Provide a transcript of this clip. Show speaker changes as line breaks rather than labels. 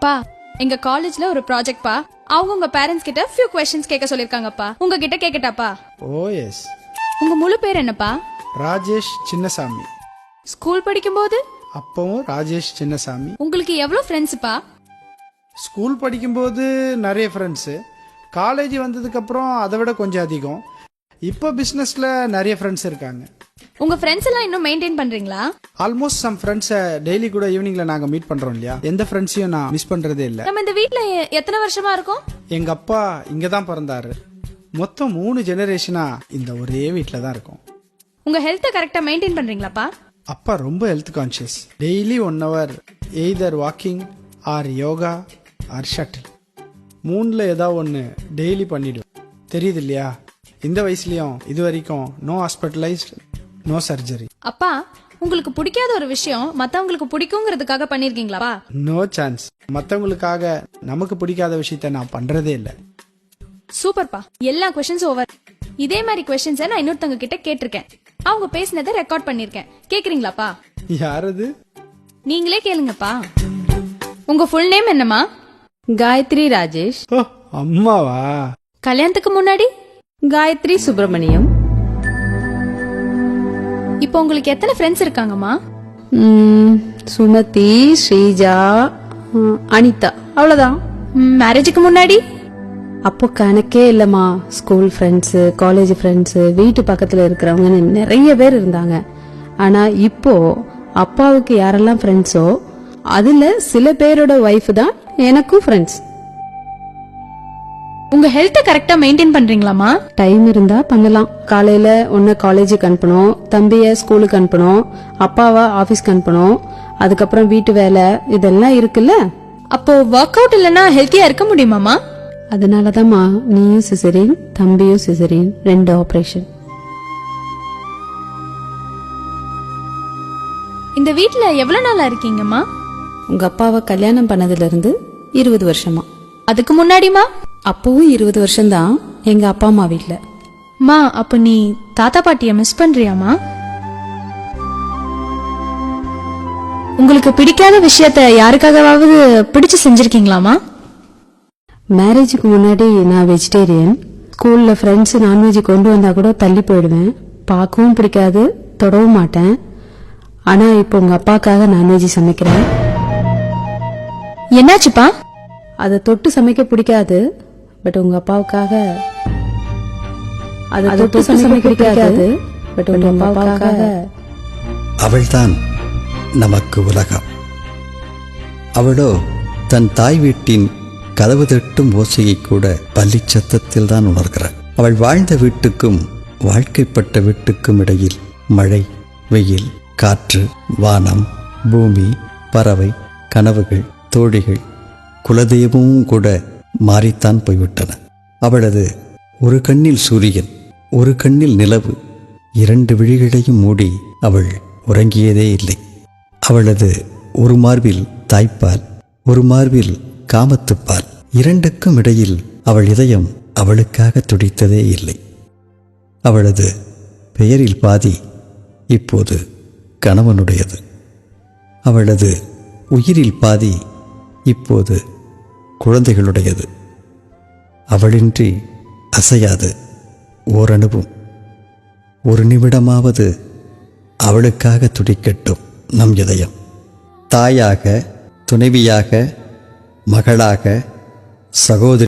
பா, எங்க காலேஜ்ல ஒரு ப்ராஜெக்ட் பா. அவங்க உங்க பேரண்ட்ஸ் கிட்ட few questions கேட்க சொல்லிருக்காங்கப்பா. உங்ககிட்ட கேக்கட்டாப்பா?
ஓ எஸ்.
உங்க முழு பேர் என்னப்பா?
ராஜேஷ் சின்னசாமி.
ஸ்கூல் படிக்கும்போது
அப்பவும் ராஜேஷ் சின்னசாமி.
உங்களுக்கு எவ்வளவு ஃப்ரெண்ட்ஸ்ப்பா?
ஸ்கூல் படிக்கும்போது நிறைய ஃப்ரெண்ட்ஸு. காலேஜ் வந்ததுக்கப்புறம் அதை விட கொஞ்சம் அதிகம். இப்போ பிஸ்னஸில் நிறைய ஃப்ரெண்ட்ஸ் இருக்காங்க.
உங்க ஃப்ரெண்ட்ஸ் எல்லாம் இன்னும் மெயின்டைன் பண்றீங்களா?
ஆல்மோஸ்ட் சம் ஃப்ரெண்ட்ஸை டெய்லி கூட ஈவினிங்ல நாங்கள் மீட் பண்ணுறோம் இல்லையா, எந்த ஃப்ரெண்ட்ஸையும் நான் மிஸ் பண்ணுறதே இல்லை.
நம்ம இந்த வீட்ல எத்தனை வருஷமா இருக்கோம்?
எங்கள் அப்பா இங்கே தான் பிறந்தாரு. மொத்தம் 3 ஜெனரேஷனா இந்த ஒரே வீட்டில் தான் இருக்கோம்.
உங்க ஹெல்த்தை கரெக்டா மெயின்டைன் பண்றீங்களாப்பா?
அப்பா ரொம்ப health conscious. Daily 1 hour either walking or yoga or shuttle, 3ல் ஏதாவது ஒன்று டெய்லி பண்ணிடுவேன். தெரியுது இல்லையா, இந்த வயசுலயும் இது வரைக்கும் நோ ஹாஸ்பிட்டலைஸ்ட், நோ சர்ஜரி.
அப்பா, உங்களுக்கு பிடிக்காத ஒரு விஷயம் மத்தவங்களுக்கு பிடிக்குங்கிறதுக்காக பண்ணிருக்கீங்களா?
No chance. மற்றவங்களுக்காக நமக்கு பிடிக்காத விஷயத்த நான் பண்றதே இல்லை.
சூப்பர்ப்பா, எல்லா கொஸ்டின்ஸ் ஓவர். இதே மாதிரி கொஸ்டின்ஸை நான் இன்னொருத்தவங்க கிட்ட கேட்டிருக்கேன். அவங்க பேசினதை ரெக்கார்ட் பண்ணிருக்கேன். கேக்குறீங்களாப்பா?
யாரது?
நீங்களே கேளுங்கப்பா. உங்க ஃபுல் நேம் என்னமா?
காயத்ரி ராஜேஷ்.
ஓ, அம்மாவா?
கல்யாணத்துக்கு முன்னாடி
காயத்ரி சுப்பிரமணியம்.
இப்போ உங்களுக்கு எத்தனை ஃப்ரெண்ட்ஸ் இருக்காங்கம்மா?
சுமதி, ஸ்ரீஜா, அனிதா, அவ்வளவுதான்.
மேரேஜுக்கு முன்னாடி?
அப்போ கணக்கே இல்லம்மா. ஸ்கூல் ஃப்ரெண்ட்ஸ், காலேஜ் ஃப்ரெண்ட்ஸ், வீட்டு பக்கத்துல இருக்கிறவங்க நிறைய பேர் இருந்தாங்க. ஆனா இப்போ அப்பாவுக்கு யாரெல்லாம் ஃப்ரெண்ட்ஸோ அதுல சில பேரோட ஒய்ஃப் தான் எனக்கும் ஃப்ரெண்ட்ஸ்.
உங்க ஹெல்த்தை கரெக்டா மெயின்டைன் பண்றீங்களாமா?
டைம் இருந்தா பண்ணலாம். காலையில ஒன்னு காலேஜுக்கு அனுப்பணும், தம்பிய ஸ்கூலுக்கு அனுப்பணும், அப்பாவை ஆபீஸ்க்கு அனுப்பணும், அதுக்கப்புறம் வீட்டு வேலை இதெல்லாம் இருக்குல்ல.
அப்போ ஒர்க் அவுட் இல்லனா ஹெல்த்தியா இருக்க முடியுமாமா?
அதனாலதாம்மா நீயும் சிசரின், தம்பியும் சிசரின், 2 ஆபரேஷன்.
இந்த வீட்ல எவ்வளவு நாளா இருக்கீங்கம்மா?
உங்க அப்பாவை கல்யாணம் பண்ணதுல இருந்து 20 வருஷமா.
அதுக்கு முன்னாடிமா?
அப்பவும் 20 வருஷம்தான் எங்க அப்பா அம்மா வீட்ல.
மா, அப்ப நீ தாத்தா பாட்டிய மிஸ் பண்றியாமா? உங்களுக்கு பிடிக்காத விஷயத்த யாருக்காகவாவது பிடிச்சு செஞ்சிருக்கீங்களாமா?
மேரேஜுக்கு முன்னாடி நான் வெஜிடேரியன். ஸ்கூல்ல ஃப்ரெண்ட்ஸ் நான்வெஜ் கொண்டு வந்தா கூட தள்ளி போயிடுவேன். பார்க்கவும் பிடிக்காது, தொடவும் மாட்டேன். ஆனா இப்போ உங்க அப்பாக்காக நான்வெஜ் சமைக்கிறேன்.
என்னாச்சுப்பா?
அதை தொட்டு சமைக்க பிடிக்காது, பட் உங்க அப்பாவுக்காக. அதை தொட்டு சமைக்க பிடிக்காது, பட் உங்க அப்பாவுக்காக.
அவள்தான் நமக்கு உலகம். அவளோ தன் தாய் வீட்டின் கதவு தட்டும் ஓசையை கூட பள்ளிச் சத்தத்தில் தான் உணர்கிறாள். அவள் வாழ்ந்த வீட்டுக்கும் வாழ்க்கைப்பட்ட வீட்டுக்கும் இடையில் மழை, வெயில், காற்று, வானம், பூமி, பறவை, கனவுகள், தோழிகள், குலதெய்வமும் கூட மாறித்தான் போய்விட்டன. அவளது ஒரு கண்ணில் சூரியன், ஒரு கண்ணில் நிலவு, 2 விழிகளையும் மூடி அவள் உறங்கியதே இல்லை. அவளது ஒரு மார்பில் தாய்ப்பால், ஒரு மார்பில் காமத்துப்பால், 2க்கும் இடையில் அவள் இதயம் அவளுக்காக துடித்ததே இல்லை. அவளது பெயரில் பாதி இப்போது கணவனுடையது. அவளது உயிரில் பாதி இப்போது குழந்தைகளுடையது. அவளின்றி அசையாது ஓரணுவும். ஒரு நிமிடமாவது அவளுக்காக துடிக்கட்டும் நம் இதயம். தாயாக, துணைவியாக, மகளாக, சகோதரி